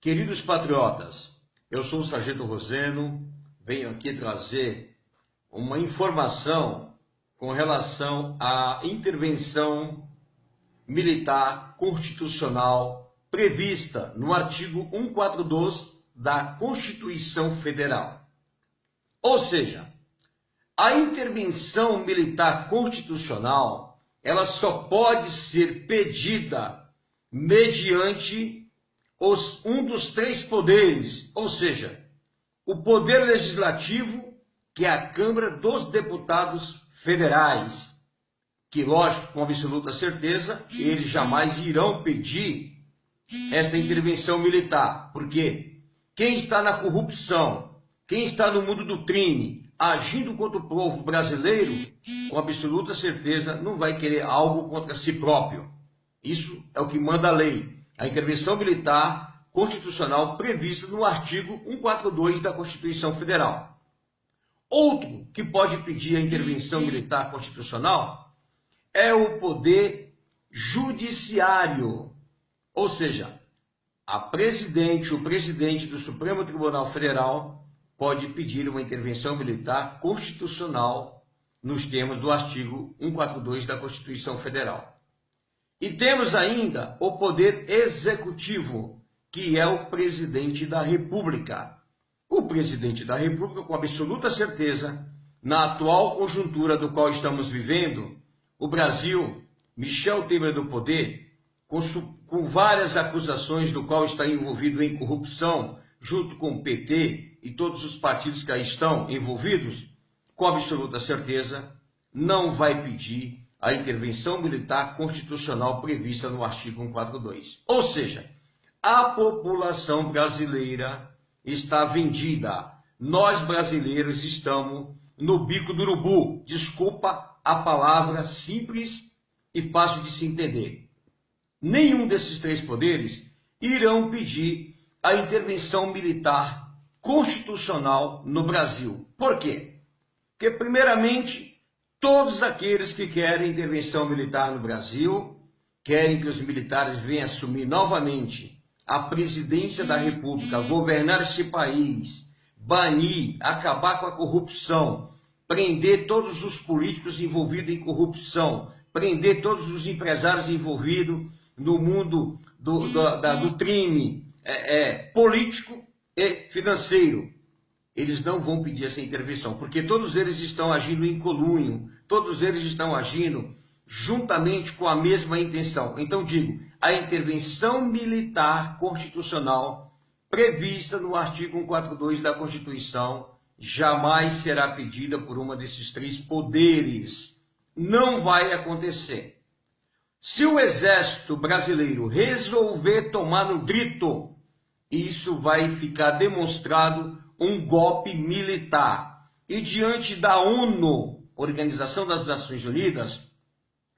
Queridos patriotas, eu sou o Sargento Roseno, venho aqui trazer uma informação com relação à intervenção militar constitucional prevista no artigo 142 da Constituição Federal. Ou seja, a intervenção militar constitucional, ela só pode ser pedida mediante um dos três poderes, ou seja, o poder legislativo, que é a Câmara dos Deputados Federais, que, lógico, com absoluta certeza, eles jamais irão pedir essa intervenção militar, porque quem está na corrupção, quem está no mundo do crime, agindo contra o povo brasileiro, com absoluta certeza não vai querer algo contra si próprio. Isso é o que manda a lei. A intervenção militar constitucional prevista no artigo 142 da Constituição Federal. Outro que pode pedir a intervenção militar constitucional é o poder judiciário, ou seja, o presidente do Supremo Tribunal Federal pode pedir uma intervenção militar constitucional nos termos do artigo 142 da Constituição Federal. E temos ainda o poder executivo, que é o presidente da República. O presidente da República, com absoluta certeza, na atual conjuntura do qual estamos vivendo, o Brasil, Michel Temer no poder, com várias acusações do qual está envolvido em corrupção, junto com o PT e todos os partidos que aí estão envolvidos, com absoluta certeza, não vai pedir a intervenção militar constitucional prevista no artigo 142. Ou seja, a população brasileira está vendida. Nós brasileiros estamos no bico do urubu. Desculpa a palavra simples e fácil de se entender. Nenhum desses três poderes irão pedir a intervenção militar constitucional no Brasil. Por quê? Porque, primeiramente, todos aqueles que querem intervenção militar no Brasil, querem que os militares venham assumir novamente a presidência da República, governar este país, banir, acabar com a corrupção, prender todos os políticos envolvidos em corrupção, prender todos os empresários envolvidos no mundo do crime político e financeiro. Eles não vão pedir essa intervenção, porque todos eles estão agindo em conluio, todos eles estão agindo juntamente com a mesma intenção. Então digo, a intervenção militar constitucional prevista no artigo 142 da Constituição jamais será pedida por uma desses três poderes. Não vai acontecer. Se o Exército Brasileiro resolver tomar no grito, isso vai ficar demonstrado um golpe militar. E diante da ONU, Organização das Nações Unidas,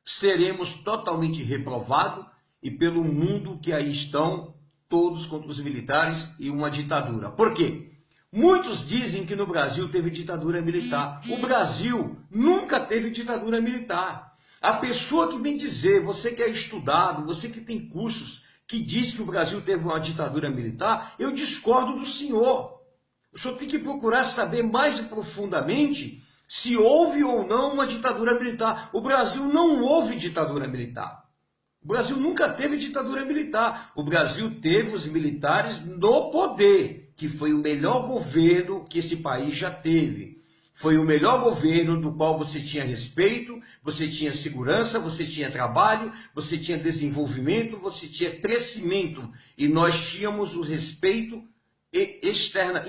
seremos totalmente reprovados e pelo mundo que aí estão, todos contra os militares e uma ditadura. Por quê? Muitos dizem que no Brasil teve ditadura militar. O Brasil nunca teve ditadura militar. A pessoa que vem dizer, você que é estudado, você que tem cursos, que diz que o Brasil teve uma ditadura militar, eu discordo do senhor. O senhor tem que procurar saber mais profundamente se houve ou não uma ditadura militar. O Brasil não houve ditadura militar. O Brasil nunca teve ditadura militar. O Brasil teve os militares no poder, que foi o melhor governo que esse país já teve. Foi o melhor governo do qual você tinha respeito, você tinha segurança, você tinha trabalho, você tinha desenvolvimento, você tinha crescimento. E nós tínhamos o respeito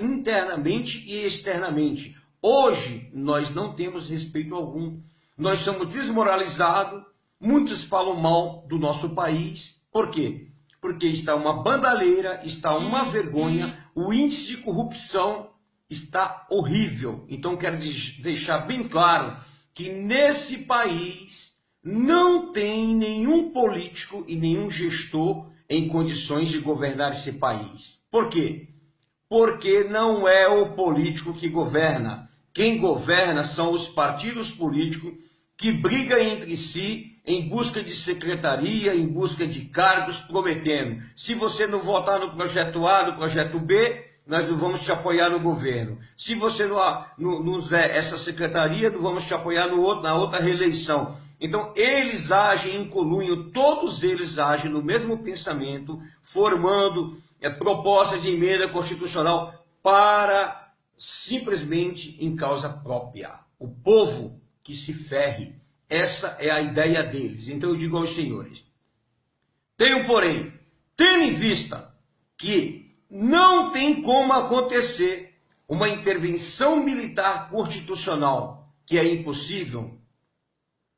internamente e externamente. Hoje, nós não temos respeito algum. Nós somos desmoralizados. Muitos falam mal do nosso país. Por quê? Porque está uma bandalheira, está uma vergonha, o índice de corrupção está horrível. Então, quero deixar bem claro que nesse país não tem nenhum político e nenhum gestor em condições de governar esse país. Por quê? Porque não é o político que governa. Quem governa são os partidos políticos que brigam entre si em busca de secretaria, em busca de cargos, prometendo: se você não votar no projeto A, no projeto B, nós não vamos te apoiar no governo. Se você não der essa secretaria, não vamos te apoiar na outra reeleição. Então, eles agem em conluio, todos eles agem no mesmo pensamento, formando proposta de emenda constitucional para simplesmente em causa própria. O povo que se ferre. Essa é a ideia deles. Então eu digo aos senhores: tenham, porém, tendo em vista que não tem como acontecer uma intervenção militar constitucional, que é impossível,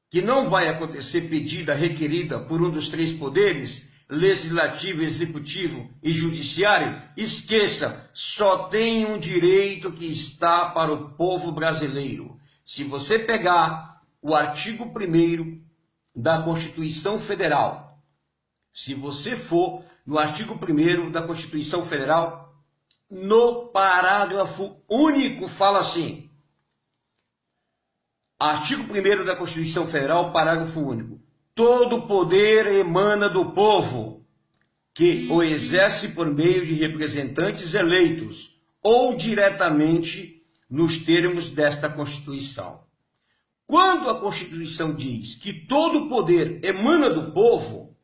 que não vai acontecer pedida, requerida por um dos três poderes, legislativo, executivo e judiciário, esqueça, só tem um direito que está para o povo brasileiro. Se você pegar o artigo 1º da Constituição Federal, se você for no artigo 1º da Constituição Federal, no parágrafo único fala assim: artigo 1º da Constituição Federal, parágrafo único: todo poder emana do povo, que o exerce por meio de representantes eleitos ou diretamente nos termos desta Constituição. Quando a Constituição diz que todo poder emana do povo,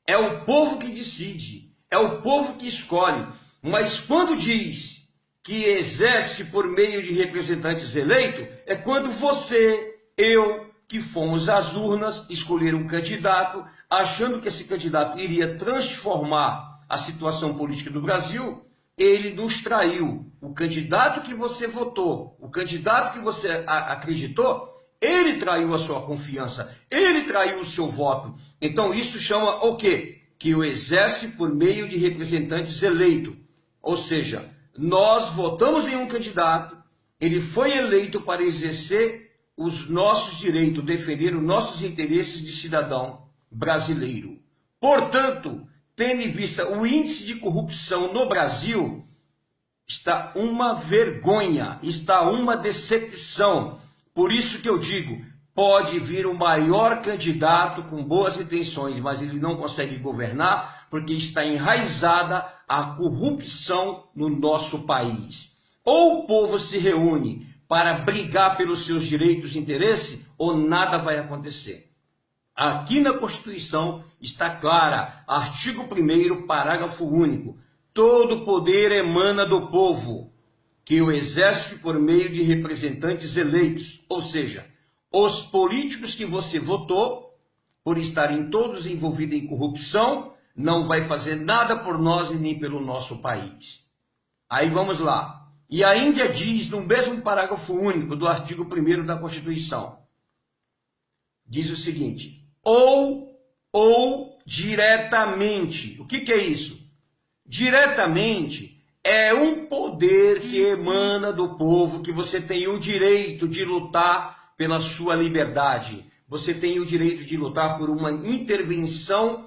é o povo que decide, é o povo que escolhe. Mas quando diz que exerce por meio de representantes eleitos, é quando você, eu, que fomos às urnas escolher um candidato, achando que esse candidato iria transformar a situação política do Brasil, ele nos traiu. O candidato que você votou, o candidato que você acreditou, ele traiu a sua confiança, ele traiu o seu voto. Então isso chama o quê? Que o exerce por meio de representantes eleitos. Ou seja, nós votamos em um candidato, ele foi eleito para exercer os nossos direitos, defender os nossos interesses de cidadão brasileiro. Portanto, tendo em vista o índice de corrupção no Brasil, está uma vergonha, está uma decepção. Por isso que eu digo, pode vir o maior candidato com boas intenções, mas ele não consegue governar porque está enraizada a corrupção no nosso país. Ou o povo se reúne para brigar pelos seus direitos e interesses, ou nada vai acontecer. Aqui na Constituição está clara, artigo 1º, parágrafo único: todo poder emana do povo, que o exerce por meio de representantes eleitos, ou seja, os políticos que você votou, por estarem todos envolvidos em corrupção, não vai fazer nada por nós e nem pelo nosso país. Aí vamos lá. E a Índia diz, no mesmo parágrafo único do artigo 1º da Constituição, diz o seguinte: ou diretamente. O que é isso? Diretamente é um poder que emana do povo, que você tem o direito de lutar pela sua liberdade. Você tem o direito de lutar por uma intervenção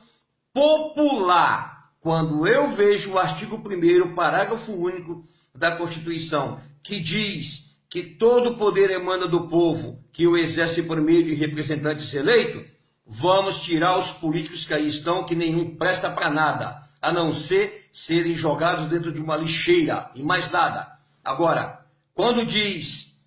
popular. Quando eu vejo o artigo 1º, parágrafo único da Constituição, que diz que todo poder emana do povo, que o exerce por meio de representantes eleitos, vamos tirar os políticos que aí estão, que nenhum presta para nada, a não ser serem jogados dentro de uma lixeira e mais nada. Agora, quando diz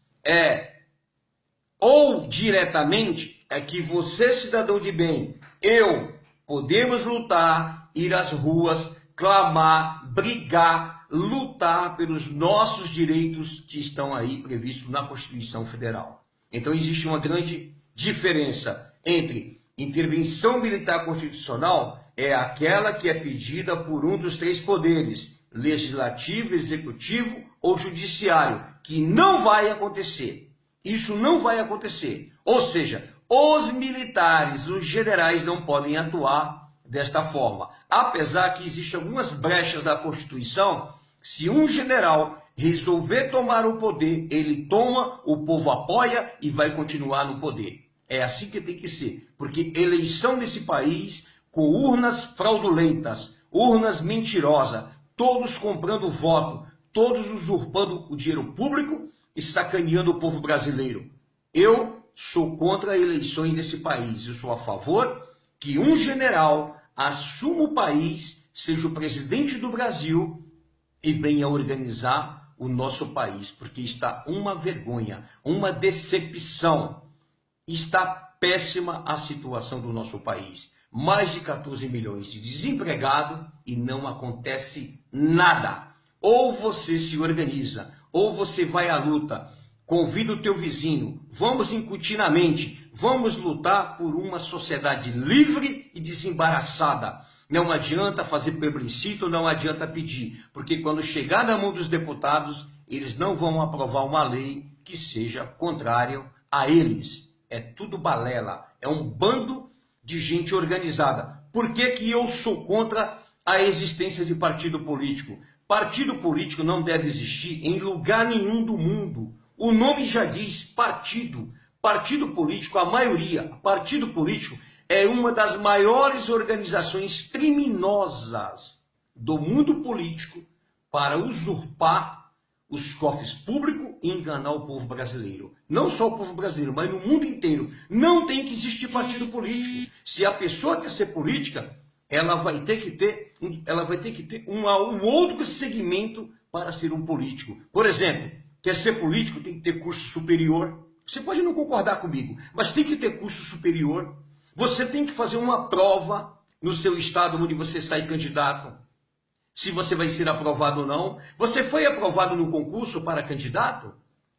ou diretamente, é que você, cidadão de bem, eu, podemos lutar, ir às ruas, clamar, brigar, lutar pelos nossos direitos que estão aí previstos na Constituição Federal. Então existe uma grande diferença entre intervenção militar constitucional, é aquela que é pedida por um dos três poderes, legislativo, executivo ou judiciário, que não vai acontecer. Isso não vai acontecer. Ou seja, os militares, os generais não podem atuar desta forma. Apesar que existem algumas brechas da Constituição, se um general resolver tomar o poder, ele toma, o povo apoia e vai continuar no poder. É assim que tem que ser, porque eleição nesse país, com urnas fraudulentas, urnas mentirosas, todos comprando voto, todos usurpando o dinheiro público e sacaneando o povo brasileiro. Eu sou contra eleições nesse país. Eu sou a favor que um general assuma o país, seja o presidente do Brasil e venha organizar o nosso país, porque está uma vergonha, uma decepção. Está péssima a situação do nosso país. Mais de 14 milhões de desempregados e não acontece nada. Ou você se organiza, ou você vai à luta, convida o teu vizinho, vamos incutir na mente, vamos lutar por uma sociedade livre e desembaraçada. Não adianta fazer plebiscito, não adianta pedir, porque quando chegar na mão dos deputados, eles não vão aprovar uma lei que seja contrária a eles. É tudo balela, é um bando de gente organizada. Por que que eu sou contra a existência de partido político? Partido político não deve existir em lugar nenhum do mundo. O nome já diz partido. Partido político, a maioria, partido político é uma das maiores organizações criminosas do mundo político para usurpar os cofres públicos e enganar o povo brasileiro. Não só o povo brasileiro, mas no mundo inteiro. Não tem que existir partido político. Se a pessoa quer ser política, ela vai ter que ter um outro segmento para ser um político. Por exemplo, quer ser político, tem que ter curso superior. Você pode não concordar comigo, mas tem que ter curso superior. Você tem que fazer uma prova no seu estado onde você sai candidato. Se você vai ser aprovado ou não. Você foi aprovado no concurso para candidato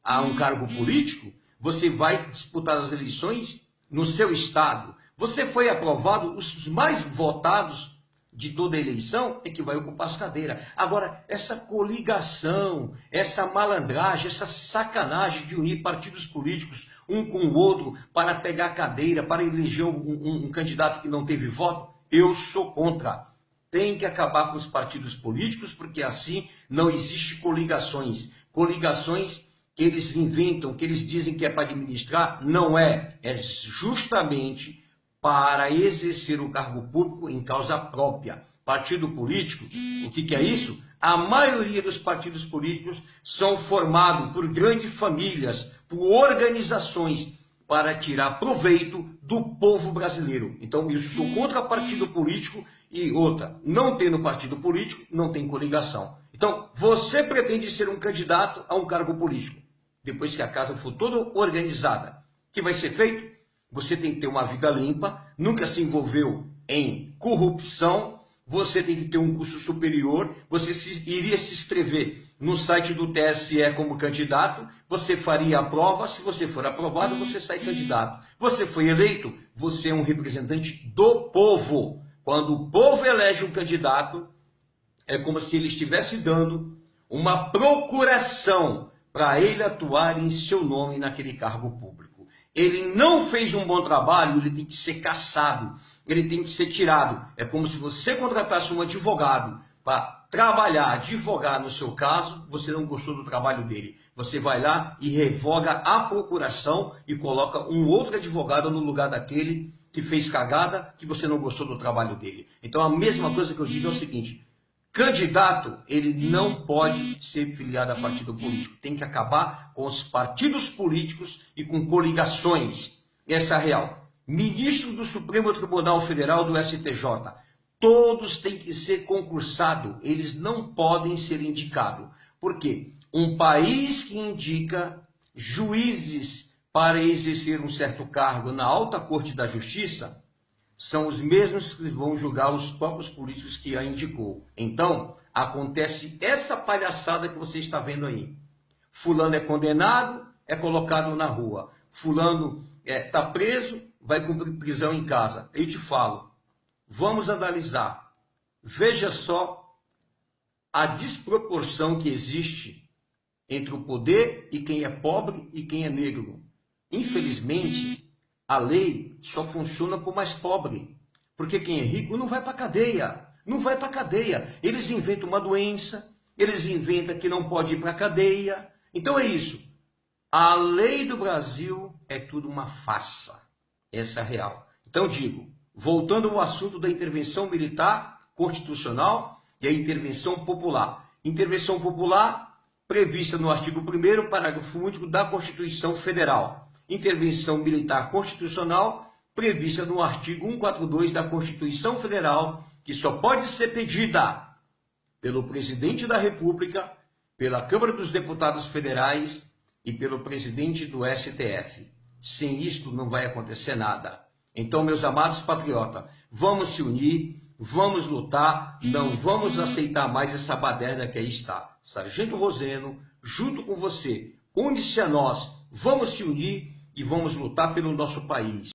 a um cargo político? Você vai disputar as eleições no seu estado. Você foi aprovado, os mais votados de toda a eleição é que vai ocupar as cadeiras. Agora, essa coligação, essa malandragem, essa sacanagem de unir partidos políticos um com o outro para pegar a cadeira, para eleger um candidato que não teve voto, eu sou contra. Tem que acabar com os partidos políticos, porque assim não existe coligações. Coligações que eles inventam, que eles dizem que é para administrar, não é. É justamente para exercer o cargo público em causa própria. Partido político, o que é isso? A maioria dos partidos políticos são formados por grandes famílias, por organizações, para tirar proveito do povo brasileiro. Então, eu sou contra partido político e outra, não tendo partido político, não tem coligação. Então, você pretende ser um candidato a um cargo político. Depois que a casa for toda organizada, o que vai ser feito? Você tem que ter uma vida limpa, nunca se envolveu em corrupção, você tem que ter um curso superior, você iria se inscrever no site do TSE como candidato, você faria a prova, se você for aprovado, você sai candidato. Você foi eleito, você é um representante do povo. Quando o povo elege um candidato, é como se ele estivesse dando uma procuração para ele atuar em seu nome naquele cargo público. Ele não fez um bom trabalho, ele tem que ser cassado, ele tem que ser tirado. É como se você contratasse um advogado para trabalhar, advogar no seu caso, você não gostou do trabalho dele. Você vai lá e revoga a procuração e coloca um outro advogado no lugar daquele que fez cagada, que você não gostou do trabalho dele. Então a mesma coisa que eu digo é o seguinte: candidato, ele não pode ser filiado a partido político. Tem que acabar com os partidos políticos e com coligações. Essa é a real. Ministro do Supremo Tribunal Federal, do STJ, todos têm que ser concursados. Eles não podem ser indicados. Por quê? Um país que indica juízes para exercer um certo cargo na alta corte da justiça são os mesmos que vão julgar os próprios políticos que a indicou. Então, acontece essa palhaçada que você está vendo aí. Fulano é condenado, é colocado na rua. Fulano está preso, vai cumprir prisão em casa. Eu te falo, vamos analisar. Veja só a desproporção que existe entre o poder e quem é pobre e quem é negro. Infelizmente, a lei só funciona para o mais pobre, porque quem é rico não vai para a cadeia, não vai para a cadeia. Eles inventam uma doença, eles inventam que não pode ir para a cadeia. Então é isso. A lei do Brasil é tudo uma farsa. Essa é a real. Então digo, voltando ao assunto da intervenção militar constitucional e a intervenção popular. Intervenção popular prevista no artigo 1º, parágrafo único da Constituição Federal. intervenção militar constitucional prevista no artigo 142 da Constituição Federal, que só pode ser pedida pelo presidente da República, pela Câmara dos Deputados Federais e pelo presidente do STF. Sem isto não vai acontecer nada. Então, meus amados patriotas, vamos se unir, vamos lutar, não vamos aceitar mais essa baderna que aí está. Sargento Roseno, junto com você, une-se a nós, vamos se unir e vamos lutar pelo nosso país.